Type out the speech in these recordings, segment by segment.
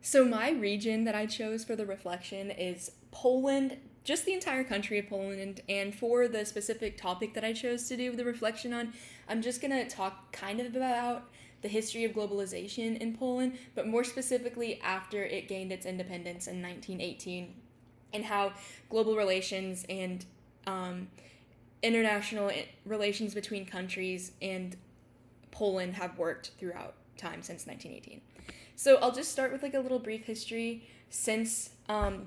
So my region that I chose for the reflection is Poland, just the entire country of Poland. And for the specific topic that I chose to do the reflection on, I'm just going to talk kind of about the history of globalization in Poland, but more specifically after it gained its independence in 1918, and how global relations and um, international relations between countries and Poland have worked throughout time since 1918. So I'll just start with like a little brief history since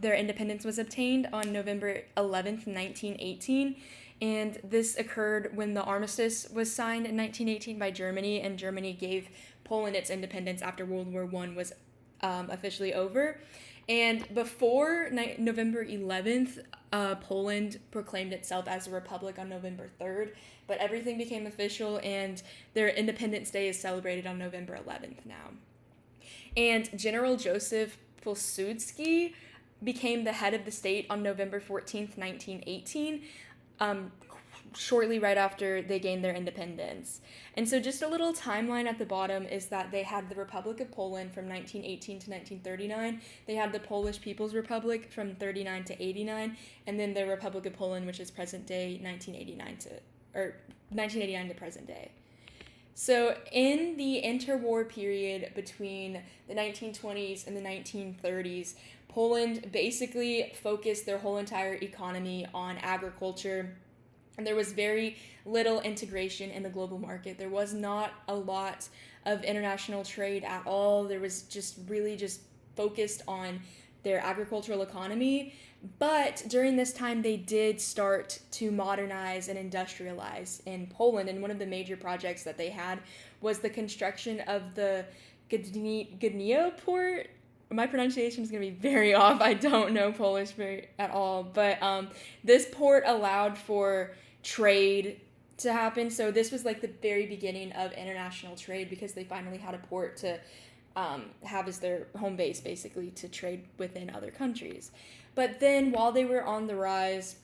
their independence was obtained on November 11th, 1918. And this occurred when the armistice was signed in 1918 by Germany, and Germany gave Poland its independence after World War I was officially over. And before November 11th, Poland proclaimed itself as a republic on November 3rd, but everything became official, and their Independence Day is celebrated on November 11th now. And General Joseph Pilsudski became the head of the state on November 14th, 1918, um, shortly right after they gained their independence. And so just a little timeline at the bottom is that they had the Republic of Poland from 1918 to 1939. They had the Polish People's Republic from 39 to 89, and then the Republic of Poland, which is present day 1989 to present day. So in the interwar period between the 1920s and the 1930s, Poland basically focused their whole entire economy on agriculture, and there was very little integration in the global market. There was not a lot of international trade at all. There was just really just focused on their agricultural economy. But during this time, they did start to modernize and industrialize in Poland. And one of the major projects that they had was the construction of the Gdynia port. My pronunciation is going to be very off. I don't know Polish at all. But this port allowed for trade to happen. So this was like the very beginning of international trade, because they finally had a port to have as their home base, basically, to trade within other countries. But then while they were on the rise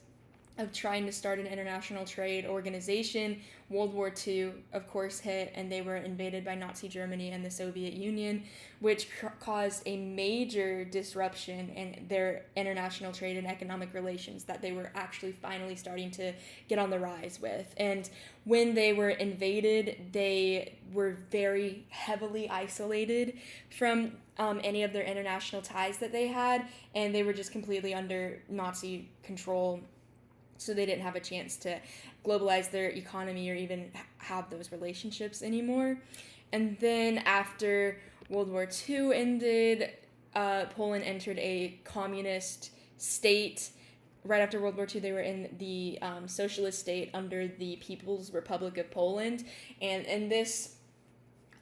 of trying to start an international trade organization, World War II, of course, hit, and they were invaded by Nazi Germany and the Soviet Union, which caused a major disruption in their international trade and economic relations that they were actually finally starting to get on the rise with. And when they were invaded, they were very heavily isolated from any of their international ties that they had, and they were just completely under Nazi control. So they didn't have a chance to globalize their economy or even have those relationships anymore. And then after World War II ended, Poland entered a communist state. Right after World War II, they were in the socialist state under the People's Republic of Poland. And in this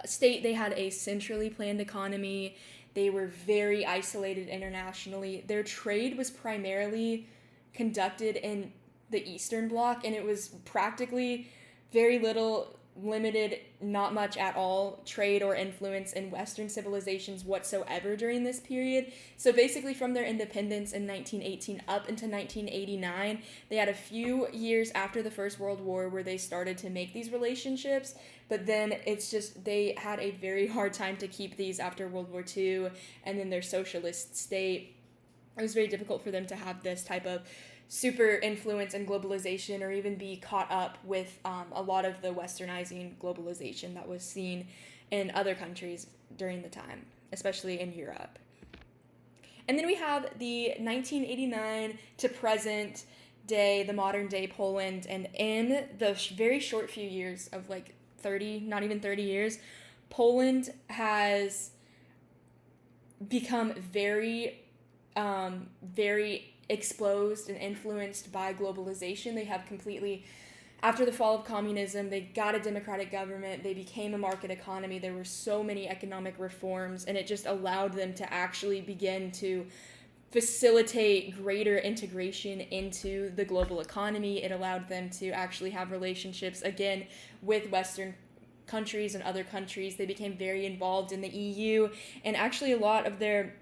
state, they had a centrally planned economy. They were very isolated internationally. Their trade was primarily conducted in the Eastern Bloc, and it was practically very little, limited, not much at all, trade or influence in Western civilizations whatsoever during this period. So basically from their independence in 1918 up into 1989, they had a few years after the First World War where they started to make these relationships, but then it's just they had a very hard time to keep these after World War II and then their socialist state. It was very difficult for them to have this type of super influence and globalization, or even be caught up with a lot of the westernizing globalization that was seen in other countries during the time, especially in Europe. And then we have the 1989 to present day, the modern day Poland, and in the very short few years of like 30, not even 30 years, Poland has become very exposed and influenced by globalization. They have completely, after the fall of communism, they got a democratic government, they became a market economy, there were so many economic reforms, and it just allowed them to actually begin to facilitate greater integration into the global economy. It allowed them to actually have relationships, again, with Western countries and other countries. They became very involved in the EU, and actually a lot of their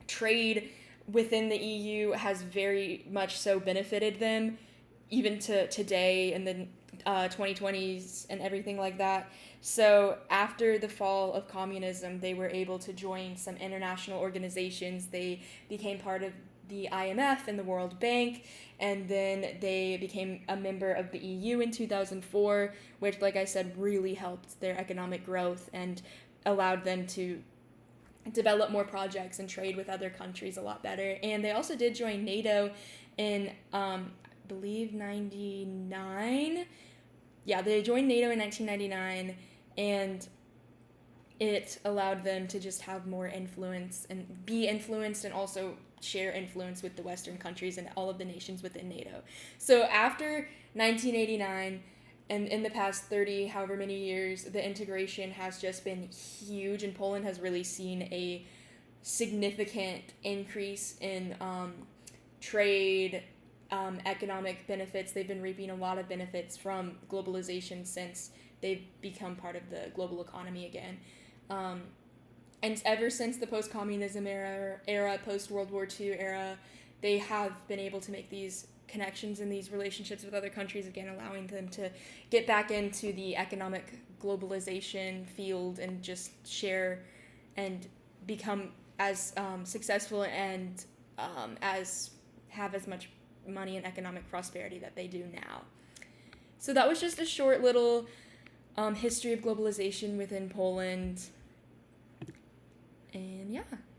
trade within the EU has very much so benefited them, even to today, and then 2020s and everything like that. So after the fall of communism, they were able to join some international organizations. They became part of the IMF and the World Bank, and then they became a member of the EU in 2004, which, like I said, really helped their economic growth and allowed them to develop more projects and trade with other countries a lot better. And they also did join NATO in, I believe, 99. Yeah, they joined NATO in 1999, and it allowed them to just have more influence and be influenced and also share influence with the Western countries and all of the nations within NATO. So after 1989, and in the past 30 however many years, the integration has just been huge, and Poland has really seen a significant increase in trade, economic benefits. They've been reaping a lot of benefits from globalization since they've become part of the global economy again. And ever since the post-communism era, post-World War II era, they have been able to make these connections and these relationships with other countries again, allowing them to get back into the economic globalization field and just share and become as successful and as have as much money and economic prosperity that they do now. So that was just a short little history of globalization within Poland. And yeah.